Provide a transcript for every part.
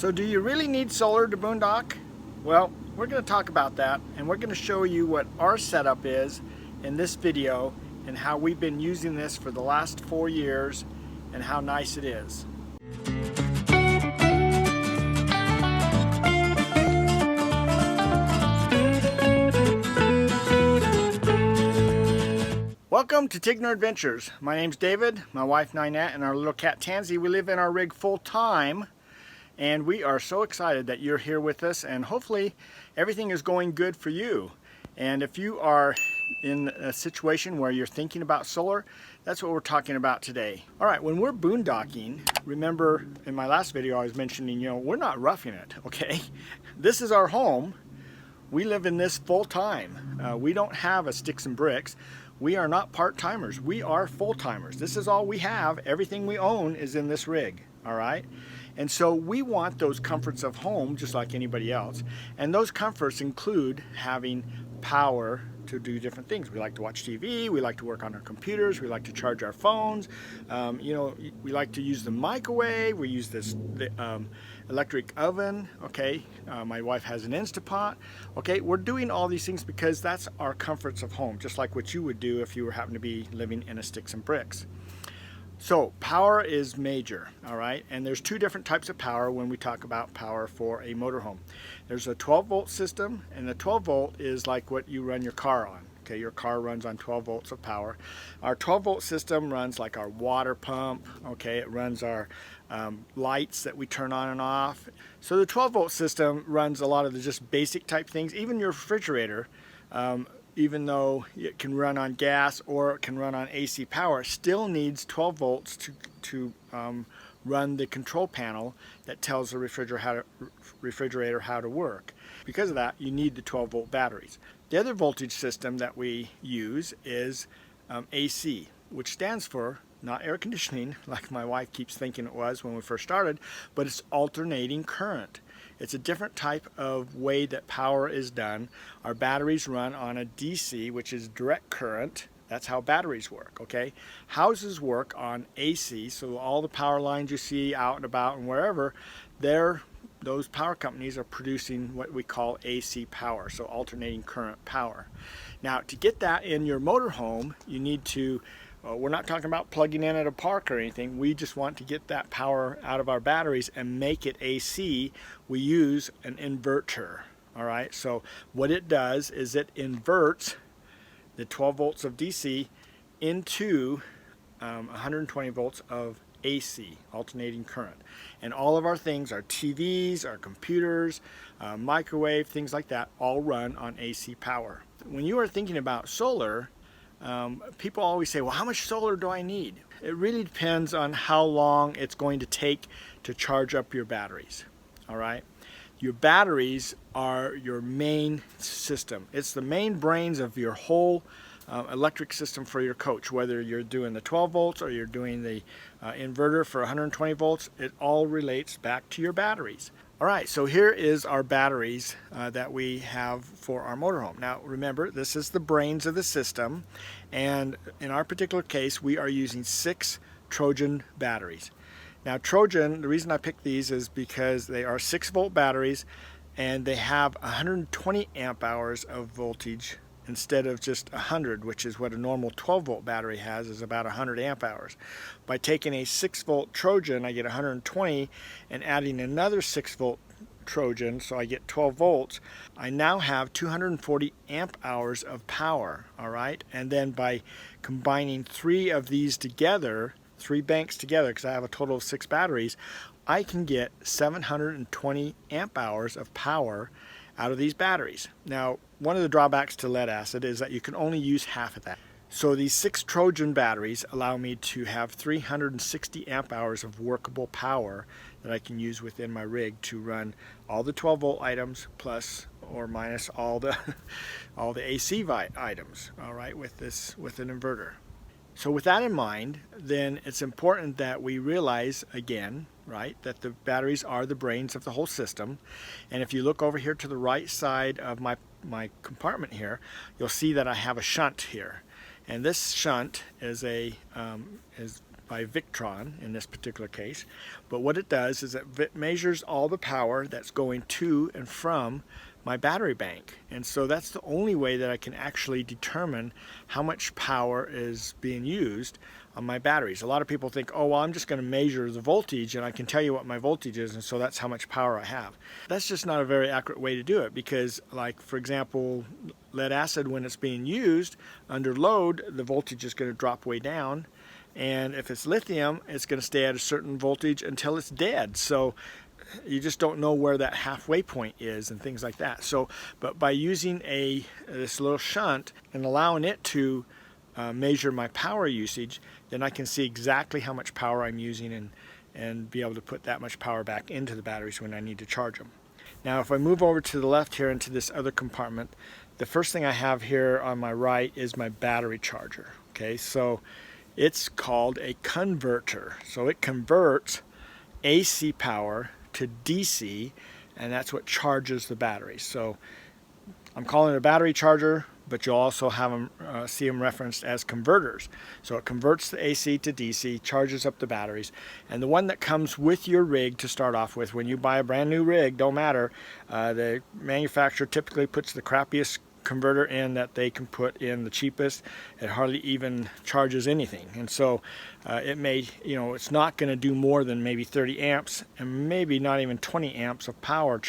So do you really need solar to boondock? Well, we're going to talk about that, and we're going to show you what our setup is in this video and how we've been using this for the last 4 years and how nice it is. Welcome to Tigner Adventures. My name's David, my wife Ninette, and our little cat Tansy. We live in our rig full time, and we are so excited that you're here with us, and hopefully everything is going good for you. And if you are in a situation where you're thinking about solar, that's what we're talking about today. All right, when we're boondocking, remember in my last video I was mentioning, we're not roughing it, okay? This is our home. We live in this full time. We don't have a sticks and bricks. We are not part-timers. We are full-timers. This is all we have. Everything we own is in this rig, all right? And so we want those comforts of home just like anybody else. And those comforts include having power to do different things. We like to watch TV, we like to work on our computers, we like to charge our phones, we like to use the microwave, we use this electric oven, okay? My wife has an Instapot. Okay, we're doing all these things because that's our comforts of home, just like what you would do if you were happen to be living in a sticks and bricks. So power is major, all right? And there's two different types of power when we talk about power for a motorhome. There's a 12-volt system, and the 12-volt is like what you run your car on. Okay, your car runs on 12 volts of power. Our 12-volt system runs like our water pump. Okay, it runs our lights that we turn on and off. So the 12-volt system runs a lot of the just basic type things. Even your refrigerator, even though it can run on gas or it can run on AC power, still needs 12 volts to run the control panel that tells the refrigerator how to work. Because of that, you need the 12-volt batteries. The other voltage system that we use is AC, which stands for not air conditioning, like my wife keeps thinking it was when we first started, but it's alternating current. It's a different type of way that power is done. Our batteries run on a DC, which is direct current. That's how batteries work, okay? Houses work on AC, so all the power lines you see out and about and wherever, those power companies are producing what we call AC power, so alternating current power. Now, to get that in your motorhome, you need to we're not talking about plugging in at a park or anything. We just want to get that power out of our batteries and make it AC. We use an inverter, all right? So what it does is it inverts the 12 volts of DC into 120 volts of AC, alternating current. And all of our things, our TVs, our computers, microwave, things like that, all run on AC power. When you are thinking about solar, people always say, well, how much solar do I need? It really depends on how long it's going to take to charge up your batteries, all right? Your batteries are your main system. It's the main brains of your whole electric system for your coach, whether you're doing the 12 volts or you're doing the inverter for 120 volts, it all relates back to your batteries. All right, so here is our batteries that we have for our motorhome. Now remember, this is the brains of the system, and in our particular case, we are using 6 Trojan batteries. Now Trojan, the reason I picked these is because they are 6-volt batteries, and they have 120 amp hours of voltage instead of just 100, which is what a normal 12-volt battery has, is about 100 amp hours. By taking a 6-volt Trojan, I get 120, and adding another 6-volt Trojan, so I get 12 volts, I now have 240 amp hours of power, all right? And then by combining 3 of these together, 3 banks together, because I have a total of 6 batteries, I can get 720 amp hours of power out of these batteries. Now, one of the drawbacks to lead acid is that you can only use half of that. So these 6 Trojan batteries allow me to have 360 amp hours of workable power that I can use within my rig to run all the 12-volt items plus or minus all the AC items, all right, with an inverter. So with that in mind, then it's important that we realize again, right, that the batteries are the brains of the whole system. And if you look over here to the right side of my compartment here, you'll see that I have a shunt here. And this shunt is by Victron in this particular case. But what it does is it measures all the power that's going to and from my battery bank. And so that's the only way that I can actually determine how much power is being used on my batteries. A lot of people think, oh, well, I'm just going to measure the voltage and I can tell you what my voltage is, and so that's how much power I have. That's just not a very accurate way to do it, because, like, for example, lead acid, when it's being used under load, the voltage is going to drop way down. And if it's lithium, it's going to stay at a certain voltage until it's dead. So you just don't know where that halfway point is and things like that. So, but by using this little shunt and allowing it to measure my power usage, then I can see exactly how much power I'm using and be able to put that much power back into the batteries when I need to charge them. Now, if I move over to the left here into this other compartment, the first thing I have here on my right is my battery charger. Okay, so it's called a converter. So it converts AC power to DC, and that's what charges the batteries. So I'm calling it a battery charger, but you'll also have them see them referenced as converters. So it converts the AC to DC, charges up the batteries, and the one that comes with your rig to start off with, when you buy a brand new rig, don't matter, the manufacturer typically puts the crappiest converter in that they can put in, the cheapest. It hardly even charges anything, and so it may, it's not going to do more than maybe 30 amps and maybe not even 20 amps of power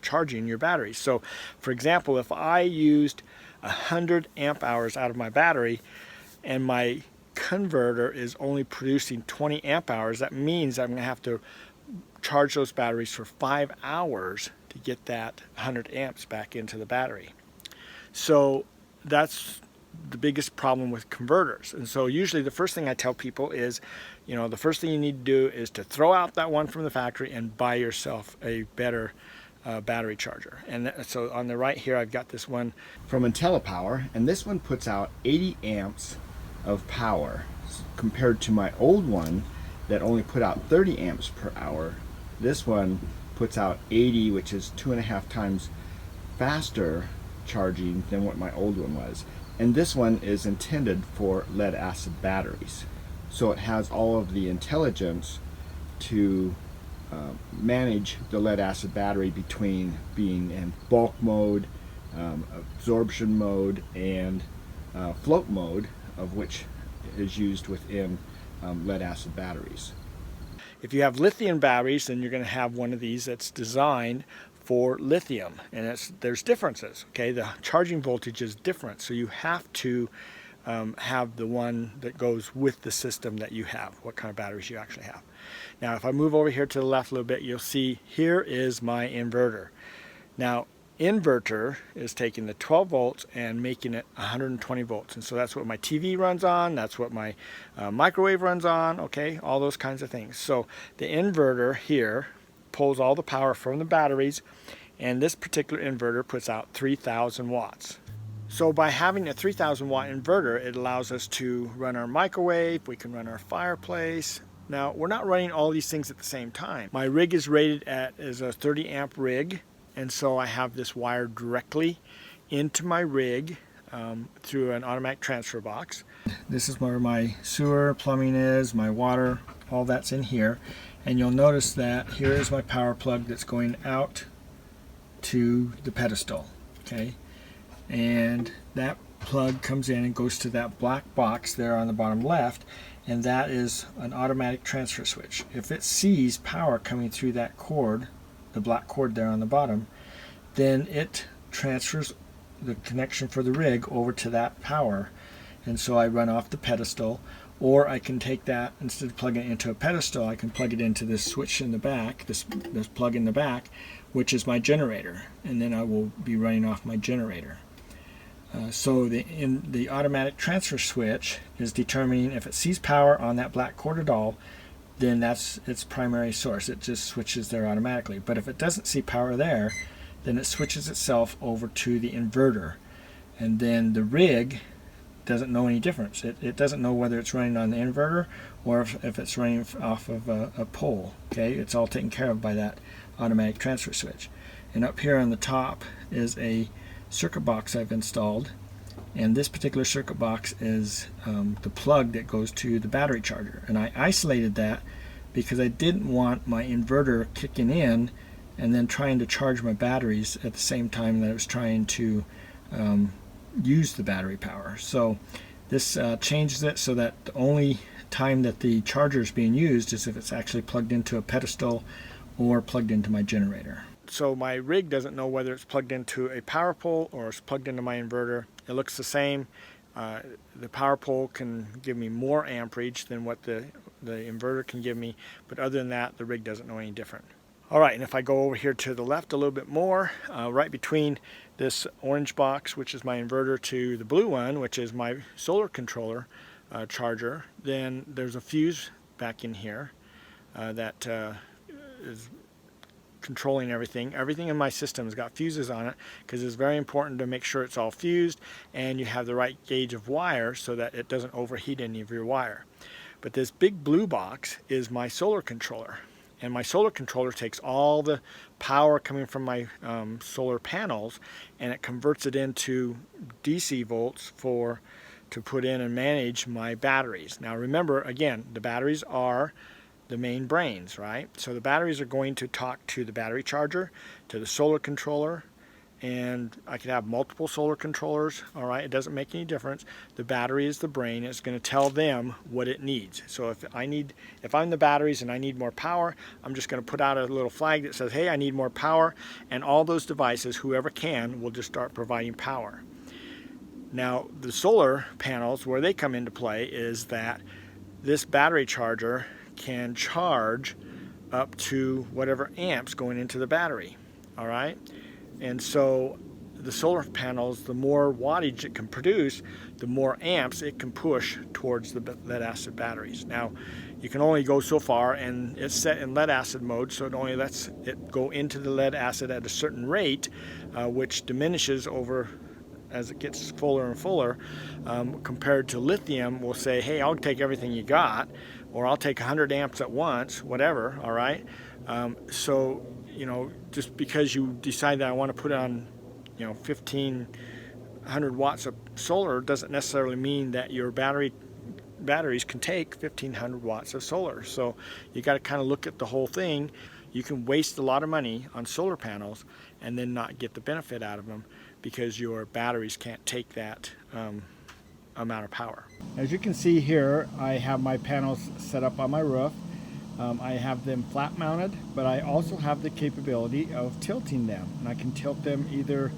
charging your battery. So for example, if I used 100 amp hours out of my battery and my converter is only producing 20 amp hours, that means I'm going to have to charge those batteries for 5 hours to get that 100 amps back into the battery. So that's the biggest problem with converters. And so usually the first thing I tell people is, the first thing you need to do is to throw out that one from the factory and buy yourself a better battery charger. And so on the right here, I've got this one from IntelliPower, and this one puts out 80 amps of power compared to my old one that only put out 30 amps per hour. This one puts out 80, which is 2.5 times faster charging than what my old one was. And this one is intended for lead acid batteries, so it has all of the intelligence to manage the lead acid battery between being in bulk mode, absorption mode, and float mode, of which is used within lead acid batteries. If you have lithium batteries, then you're going to have one of these that's designed for lithium, and there's differences. Okay, the charging voltage is different, so you have to have the one that goes with the system that you have, what kind of batteries you actually have. Now, if I move over here to the left a little bit, you'll see here is my inverter. Now, Inverter is taking the 12 volts and making it 120 volts, and so that's what my TV runs on, that's what my microwave runs on, okay, all those kinds of things. So the inverter here pulls all the power from the batteries, and this particular inverter puts out 3,000 watts. So by having a 3,000 watt inverter, it allows us to run our microwave, we can run our fireplace. Now, we're not running all these things at the same time. My rig is rated as a 30 amp rig, and so I have this wired directly into my rig through an automatic transfer box. This is where my sewer, plumbing is, my water, all that's in here. And you'll notice that here is my power plug that's going out to the pedestal, okay? And that plug comes in and goes to that black box there on the bottom left, and that is an automatic transfer switch. If it sees power coming through that cord, the black cord there on the bottom, then it transfers the connection for the rig over to that power. And so I run off the pedestal, or I can take that, instead of plugging it into a pedestal, I can plug it into this switch in the back, this plug in the back, which is my generator, and then I will be running off my generator. So the automatic transfer switch is determining if it sees power on that black cord at all, then that's its primary source. It just switches there automatically. But if it doesn't see power there, then it switches itself over to the inverter. And then the rig doesn't know any difference. It doesn't know whether it's running on the inverter or if it's running off of a pole. Okay, it's all taken care of by that automatic transfer switch. And up here on the top is a circuit box I've installed, And this particular circuit box is the plug that goes to the battery charger. And I isolated that because I didn't want my inverter kicking in and then trying to charge my batteries at the same time that I was trying to use the battery power. So this changes it so that the only time that the charger is being used is if it's actually plugged into a pedestal or plugged into my generator. So my rig doesn't know whether it's plugged into a power pole or it's plugged into my inverter. It looks the same. The power pole can give me more amperage than what the inverter can give me, but other than that, the rig doesn't know any different. All right, and if I go over here to the left a little bit more, right between this orange box, which is my inverter, to the blue one, which is my solar controller charger, then there's a fuse back in here that is controlling everything. Everything in my system has got fuses on it because it's very important to make sure it's all fused and you have the right gauge of wire so that it doesn't overheat any of your wire. But this big blue box is my solar controller. And my solar controller takes all the power coming from my solar panels and it converts it into DC volts to put in and manage my batteries. Now remember, again, the batteries are the main brains, right? So the batteries are going to talk to the battery charger, to the solar controller, and I could have multiple solar controllers, all right? It doesn't make any difference. The battery is the brain. It's going to tell them what it needs. So if I'm the batteries and I need more power, I'm just going to put out a little flag that says, hey, I need more power, and all those devices, whoever can, will just start providing power. Now, the solar panels, where they come into play is that this battery charger can charge up to whatever amps going into the battery, all right? And so the solar panels, the more wattage it can produce, the more amps it can push towards the lead acid batteries. Now, you can only go so far, and it's set in lead acid mode, so it only lets it go into the lead acid at a certain rate, which diminishes over as it gets fuller and fuller, compared to lithium. Will say, hey, I'll take everything you got, or I'll take 100 amps at once, whatever, all right? So, you know, just because you decide that I want to put on, you know, 1,500 watts of solar doesn't necessarily mean that your batteries can take 1,500 watts of solar. So you got to kind of look at the whole thing. You can waste a lot of money on solar panels and then not get the benefit out of them because your batteries can't take that amount of power. As you can see here, I have my panels set up on my roof. I have them flat mounted, but I also have the capability of tilting them. And I can tilt them either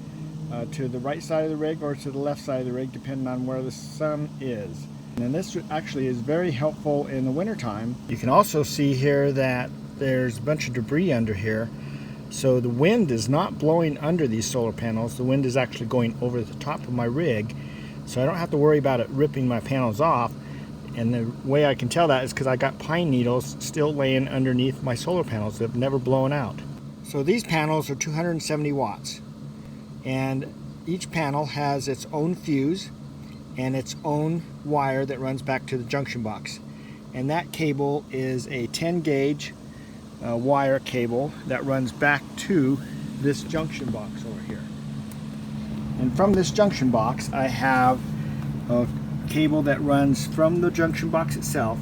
to the right side of the rig or to the left side of the rig, depending on where the sun is. And this actually is very helpful in the wintertime. You can also see here that there's a bunch of debris under here. So the wind is not blowing under these solar panels. The wind is actually going over the top of my rig. So I don't have to worry about it ripping my panels off. And the way I can tell that is because I got pine needles still laying underneath my solar panels that have never blown out. So these panels are 270 watts. And each panel has its own fuse and its own wire that runs back to the junction box. And that cable is a 10 gauge wire cable that runs back to this junction box over here. And from this junction box I have a cable that runs from the junction box itself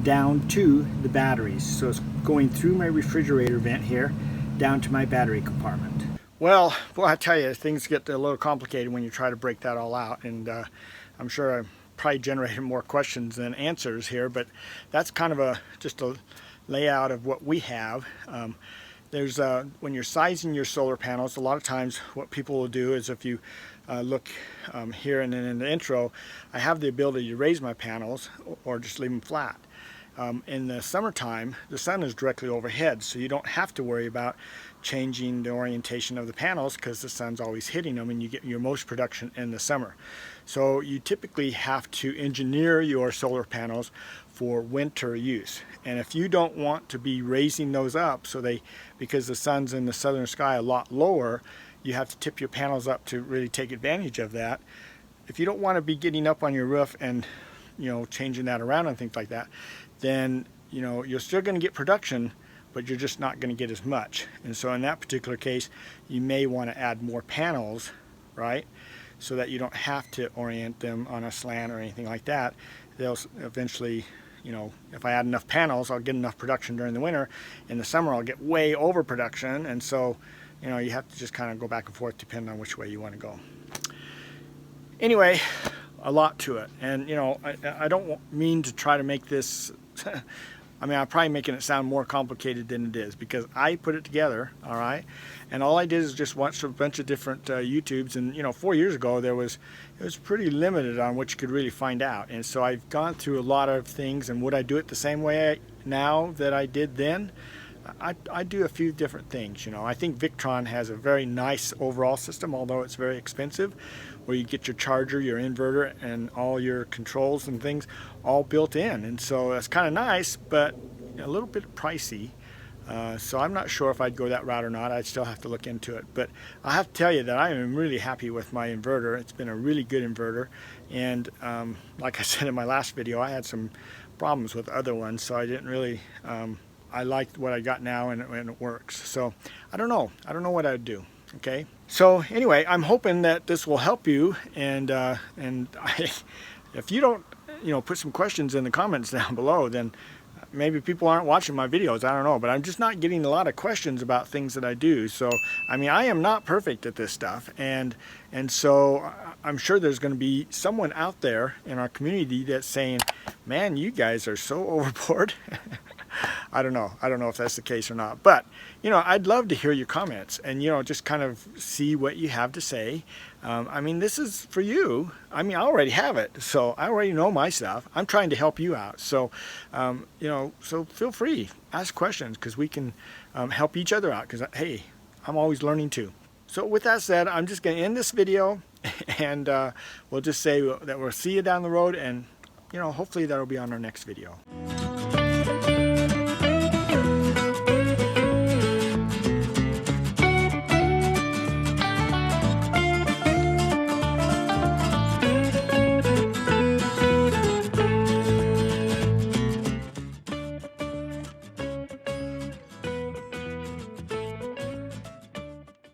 down to the batteries. So it's going through my refrigerator vent here down to my battery compartment. Well, boy, I tell you, things get a little complicated when you try to break that all out, and I'm sure I probably generated more questions than answers here, but that's kind of just a layout of what we have. When you're sizing your solar panels, a lot of times what people will do is, if you look here and then in the intro, I have the ability to raise my panels or just leave them flat. In the summertime, the sun is directly overhead, so you don't have to worry about changing the orientation of the panels because the sun's always hitting them, and you get your most production in the summer. So you typically have to engineer your solar panels for winter use. And if you don't want to be raising those up because the sun's in the southern sky a lot lower, you have to tip your panels up to really take advantage of that. If you don't want to be getting up on your roof and, you know, changing that around and things like that, then, you know, you're still going to get production, but you're just not going to get as much. And so in that particular case, you may want to add more panels, right? so that you don't have to orient them on a slant or anything like that. They'll eventually, you know, if I add enough panels, I'll get enough production during the winter. In the summer, I'll get way overproduction, and so, you know, you have to just kind of go back and forth depending on which way you want to go. Anyway, a lot to it, and you know, I don't mean to try to make this I mean, I'm probably making it sound more complicated than it is, because I put it together, all right, and all I did is just watch a bunch of different YouTubes, and you know, 4 years ago it was pretty limited on what you could really find out, and so I've gone through a lot of things. And would I do it the same way now that I did then? I do a few different things. You know, I think Victron has a very nice overall system, although it's very expensive, where you get your charger, your inverter, and all your controls and things all built in. And so that's kind of nice, but a little bit pricey. So I'm not sure if I'd go that route or not. I'd still have to look into it. But I have to tell you that I am really happy with my inverter. It's been a really good inverter. And like I said in my last video, I had some problems with other ones, so I didn't really... I liked what I got now, and it works. So I don't know what I'd do. Okay, so anyway, I'm hoping that this will help you, and if you don't, you know, put some questions in the comments down below, then maybe people aren't watching my videos. I don't know, but I'm just not getting a lot of questions about things that I do. So I mean, I am not perfect at this stuff, and so I'm sure there's going to be someone out there in our community that's saying, man, you guys are so overboard. I don't know if that's the case or not, but you know, I'd love to hear your comments, and you know, just kind of see what you have to say. I mean, this is for you. I mean, I already have it, so I already know my stuff. I'm trying to help you out, so you know, so feel free, ask questions, because we can help each other out, because hey, I'm always learning too. So with that said, I'm just going to end this video, and we'll just say that we'll see you down the road, and you know, hopefully that'll be on our next video.